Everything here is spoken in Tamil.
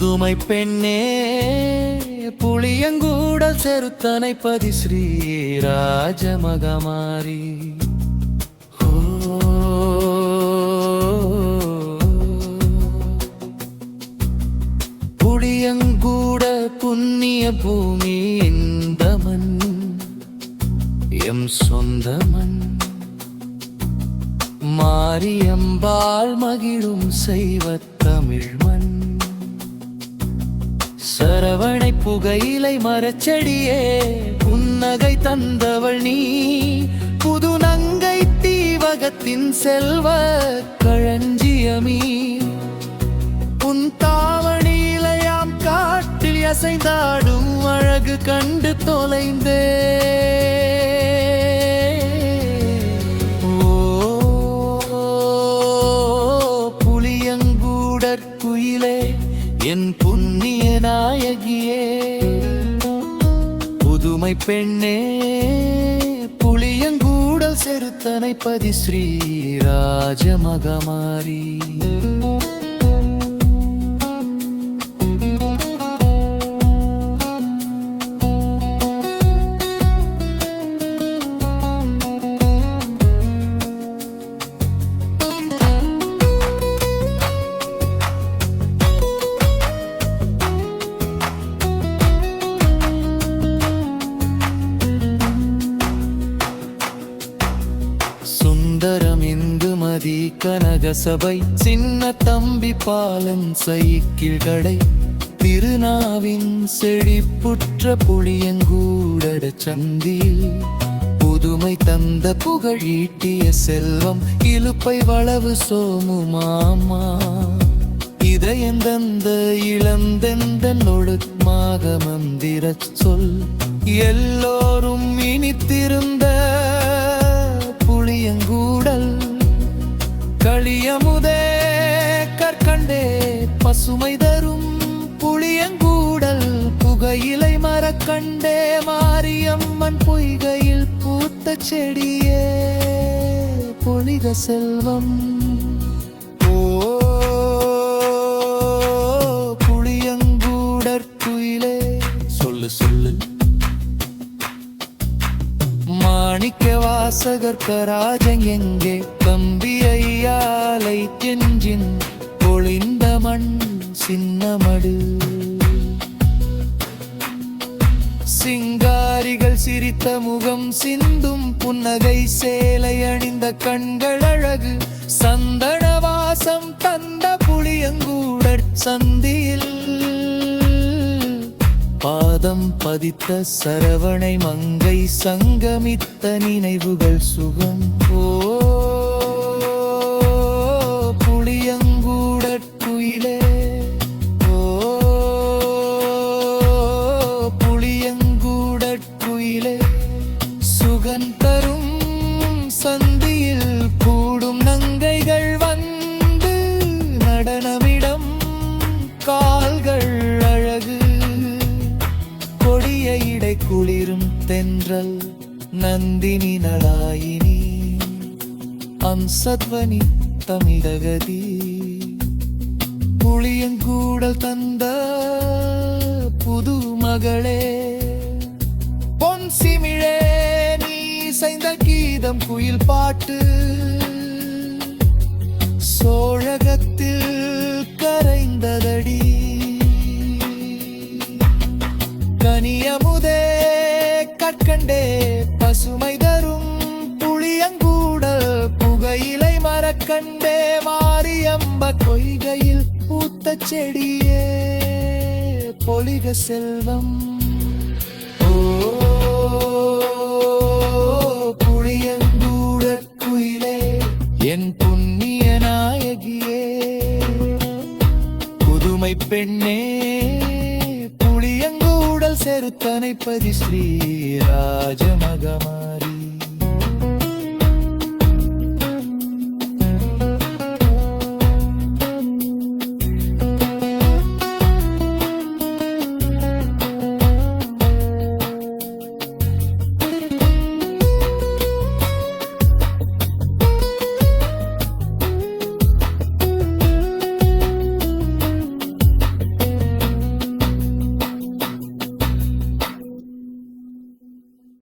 புதுமை பெண்ணே புளியங்கூடல் செருத்தனைப்பதி ஸ்ரீ ராஜமகமாரி. புளியங்கூட புண்ணிய பூமி இந்த மண் எம் சொந்த மண். மாரியம்பாள் மகிழும் செய்வத் தமிழ் மண். சரவணை புகையிலை மரச்செடியே புன்னகை தந்தவள் நீ. புது நங்கை தீவகத்தின் செல்வ களஞ்சியமீ. உன் தாவணியிலையாம் காட்டில் அசைந்தாடும் அழகு கண்டு தொலைந்தே. குயிலே என் புண்ணிய நாயகியே. புதுமை பெண்ணே புளியங்கூடல் செருத்தனைப்பதி ஸ்ரீ ராஜமகமாரி. சுந்தரம் இந்துமதி கனகசபை சின்ன தம்பி பாலன் சைக்கிள் கடை. திருநாவின் செழிப்புற்ற புளியங்கூடட சந்தியில் புதுமை தந்த புகழீட்டிய செல்வம் இலுப்பை வளவு சோமு மாமா. இதயந்தந்த இளந்தெந்தன் ஒழுத்மாக மந்திர சொல் எல்லோரும் இனித்திருந்த புளியங்கூடல். களியமுதே கற்கண்டே பசுமை தரும் புளியங்கூடல். புகையிலை மரக்கண்டே மாரியம்மன் பொய்கையில் பூத்த செடியே பொலிக செல்வம். ஓ புளியங்கூடற்குயிலே சொல்லு சொல்லு. மாணிக்க வாசகர் கராஜன் எங்கே தம்பி ஐயாலை கெஞ்சின் பொழிந்த மண் சின்னமடு. சிங்காரிகள் சிரித்த முகம் சிந்தும் புன்னகை சேலை அணிந்த கண்கள் அழகு. சந்தன வாசம் தந்த புளியங்கூடற் சந்தியில் பாதம் பதித்த சரவணை மங்கை சங்கமித்த நினைவுகள் சுகம். ஓ புளியங்கூடற்குயிலே ஓ புளியங்கூடற்குயிலே. சுகன் தரும் சந்தியில் கூடும் நங்கைகள் வந்து நடனமிடம் கால்கள் அழகு. கொடிய இடை குளிரும் தென்றல் நந்தினி நலாயினி. அம்சத்வனி தமிழகதி புளியங்கூடல் தந்த புது மகளே. பொன் சிமிழே நீ செய்த கீதம் குயில் பாட்டு. சோழகத்தில் கரைந்ததடி கனியமுதே கற்கண்டே பசுமை தரும் புளியங்கூடல். புகையிலை மரக்கண்டே மாரியம்ப கொய்கையில் பூத்த செடியே பொலிக செல்வம். ஓ புளியங்கூடற்குயிலே என் புண்ணிய நாயகியே. புதுமை பெண்ணே புளியங்கூடல் செருத்தனைப்பதி ஸ்ரீ ராஜமகமாரி.